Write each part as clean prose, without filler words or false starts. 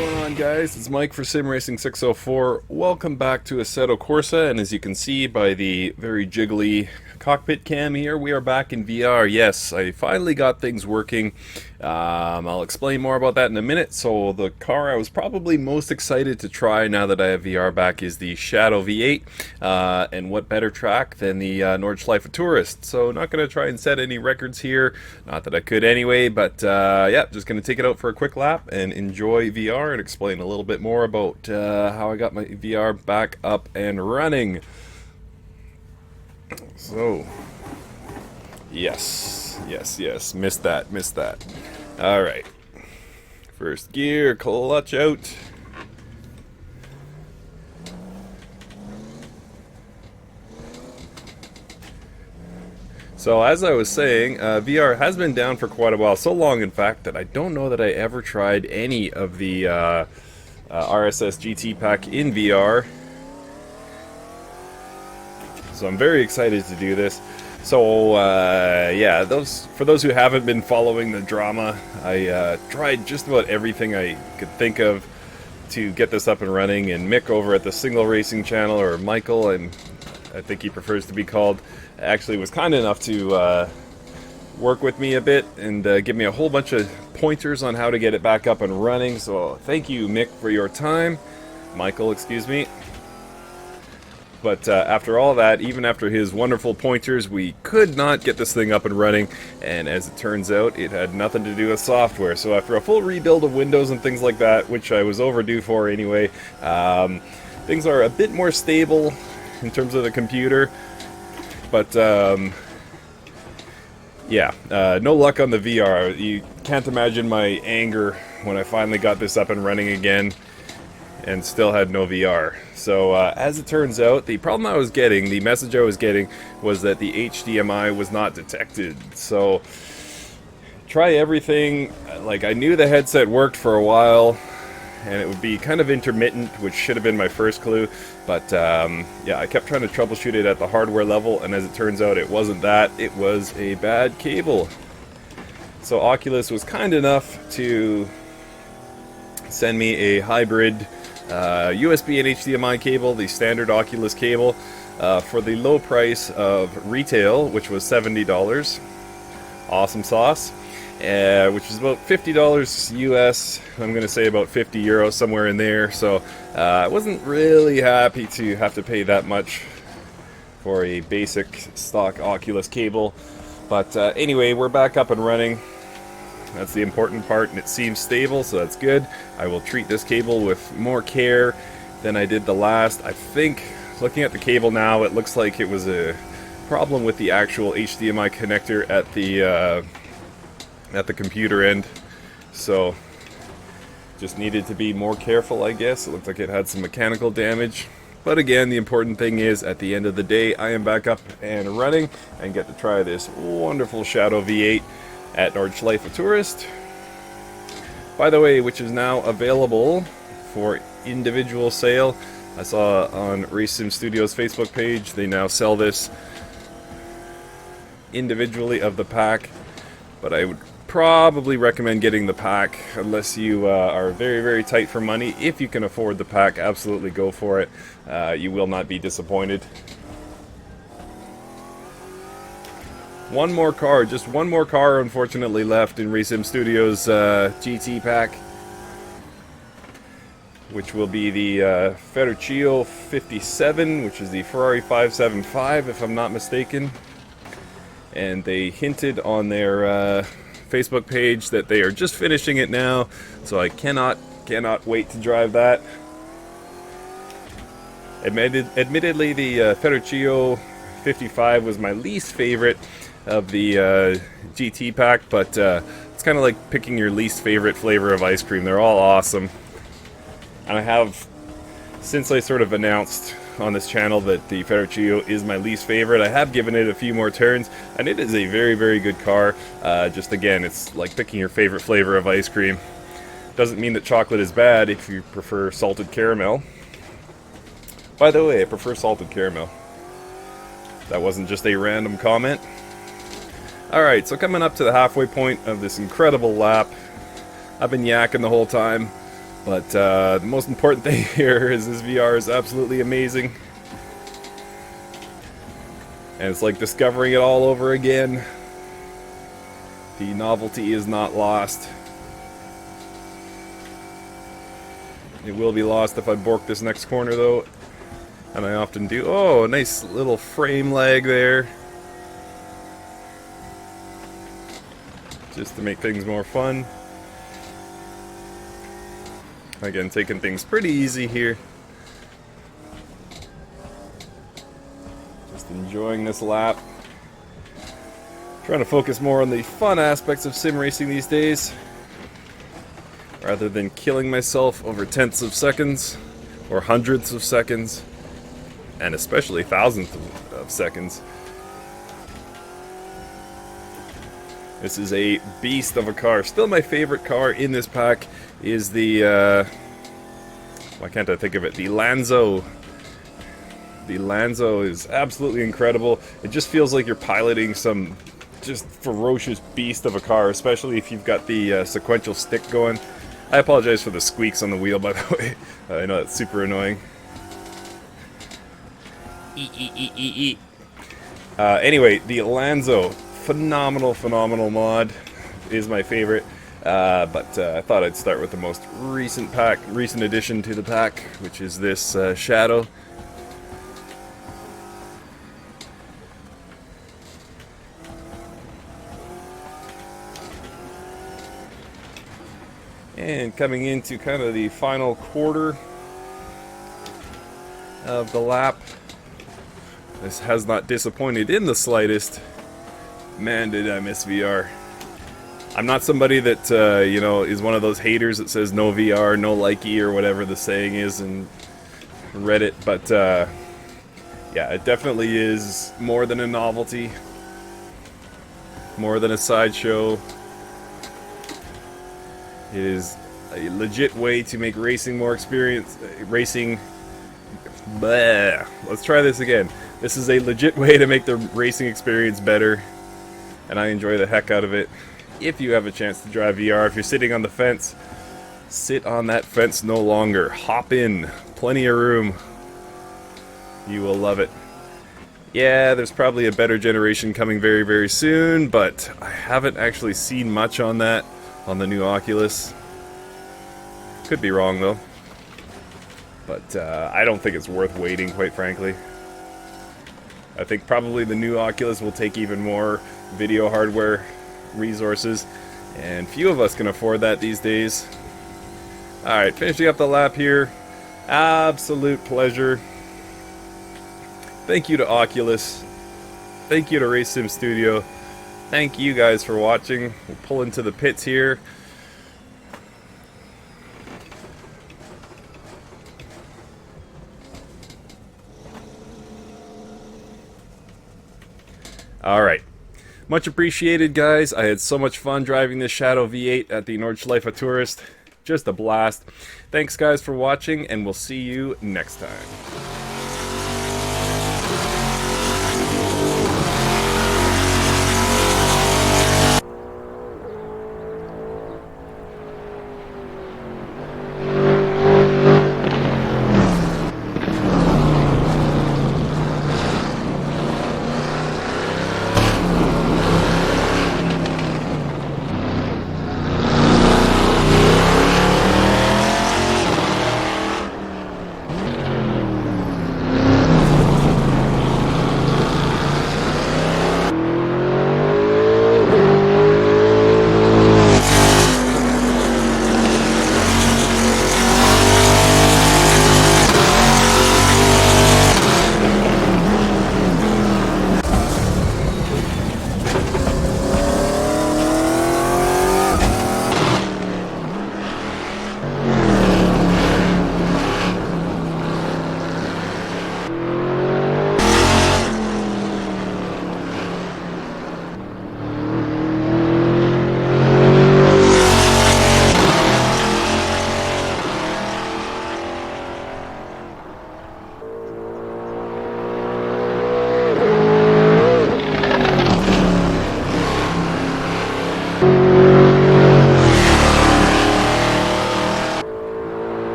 going on, guys? It's Mike for Sim Racing 604. Welcome back to Assetto Corsa, and as you can see by the very jiggly cockpit cam here, we are back in VR. Yes, I finally got things working. I'll explain more about that in a minute. So the car I was probably most excited to try now that I have VR back is the Shadow V8, and what better track than the Nordschleife Tourist. So not going to try and set any records here, not that I could anyway, but yeah, just going to take it out for a quick lap and enjoy VR and explain a little bit more about how I got my VR back up and running. So, yes, missed that. Alright, first gear, clutch out. So as I was saying, VR has been down for quite a while, so long in fact that I don't know that I ever tried any of the RSS GT pack in VR. So I'm very excited to do this. So yeah, for those who haven't been following the drama, I tried just about everything I could think of to get this up and running, and Mick over at the Single Racing channel, or Michael, and I think he prefers to be called, actually was kind enough to work with me a bit and give me a whole bunch of pointers on how to get it back up and running. So thank you, Mick, for your time. Michael, excuse me. But after all that, even after his wonderful pointers, we could not get this thing up and running, and as it turns out, it had nothing to do with software. So after a full rebuild of Windows and things like that, which I was overdue for anyway, things are a bit more stable in terms of the computer, but yeah, no luck on the VR. You can't imagine my anger when I finally got this up and running again and still had no VR. So as it turns out, the problem I was getting, the message I was getting, was that the HDMI was not detected. So try everything. Like, I knew the headset worked for a while, and it would be kind of intermittent, which should have been my first clue. But yeah, I kept trying to troubleshoot it at the hardware level, and as it turns out, it wasn't that. It was a bad cable. So Oculus was kind enough to send me a hybrid USB and HDMI cable, the standard Oculus cable, for the low price of retail, which was $70. Awesome sauce. Which is about $50 US. I'm going to say about 50 euros, somewhere in there. So I wasn't really happy to have to pay that much for a basic stock Oculus cable. But anyway, we're back up and running. That's the important part, and it seems stable, so that's good. I will treat this cable with more care than I did the last. I think, looking at the cable now, it looks like it was a problem with the actual HDMI connector at the computer end. So, just needed to be more careful, I guess. It looked like it had some mechanical damage. But again, the important thing is, at the end of the day, I am back up and running and get to try this wonderful Shadow V8 at Nordschleife Tourist, by the way, which is now available for individual sale. I saw on Race Sim Studios Facebook page they now sell this individually of the pack, but I would probably recommend getting the pack unless you are very, very tight for money. If you can afford the pack, absolutely go for it. You will not be disappointed. One more car, just one more car, unfortunately, left in Race Sim Studios GT pack, which will be the Ferruccio 57, which is the Ferrari 575, if I'm not mistaken. And they hinted on their Facebook page that they are just finishing it now, so I cannot wait to drive that. Admittedly, the Ferruccio 55 was my least favorite of the GT pack, but it's kind of like picking your least favorite flavor of ice cream. They're all awesome. And I have, since I sort of announced on this channel that the Ferruccio is my least favorite, I have given it a few more turns, and it is a very, very good car. Just again, it's like picking your favorite flavor of ice cream. Doesn't mean that chocolate is bad if you prefer salted caramel. By the way, I prefer salted caramel. That wasn't just a random comment. Alright, so coming up to the halfway point of this incredible lap. I've been yakking the whole time. But the most important thing here is this VR is absolutely amazing. And it's like discovering it all over again. The novelty is not lost. It will be lost if I bork this next corner though. And I often do. Oh, a nice little frame lag there. Just to make things more fun. Again, taking things pretty easy here. Just enjoying this lap. Trying to focus more on the fun aspects of sim racing these days, rather than killing myself over tenths of seconds, or hundredths of seconds, and especially thousandths of seconds. This is a beast of a car. Still my favorite car in this pack is the, why can't I think of it? The Lanzo. The Lanzo is absolutely incredible. It just feels like you're piloting some just ferocious beast of a car, especially if you've got the sequential stick going. I apologize for the squeaks on the wheel, by the way. I know that's super annoying. Anyway, the Lanzo. Phenomenal mod, is my favorite, but I thought I'd start with the most recent addition to the pack, which is this Shadow. And coming into kind of the final quarter of the lap, this has not disappointed in the slightest. Man, did I miss VR. I'm not somebody that, you know, is one of those haters that says no VR, no likey, or whatever the saying is in Reddit, but, yeah, it definitely is more than a novelty, more than a sideshow. It is a legit way to make racing more Bleh. Let's try this again. This is a legit way to make the racing experience better, and I enjoy the heck out of it. If you have a chance to drive VR, if you're sitting on the fence, sit on that fence no longer. Hop in. Plenty of room. You will love it. Yeah, there's probably a better generation coming very, very soon, but I haven't actually seen much on that, on the new Oculus. Could be wrong, though. But I don't think it's worth waiting, quite frankly. I think probably the new Oculus will take even more video hardware resources, and few of us can afford that these days. Alright, finishing up the lap here. Absolute pleasure. Thank you to Oculus. Thank you to Race Sim Studio. Thank you guys for watching. We'll pull into the pits here. Alright. Much appreciated, guys. I had so much fun driving this Shadow V8 at the Nordschleife Tourist. Just a blast. Thanks, guys, for watching, and we'll see you next time.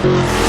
Bye.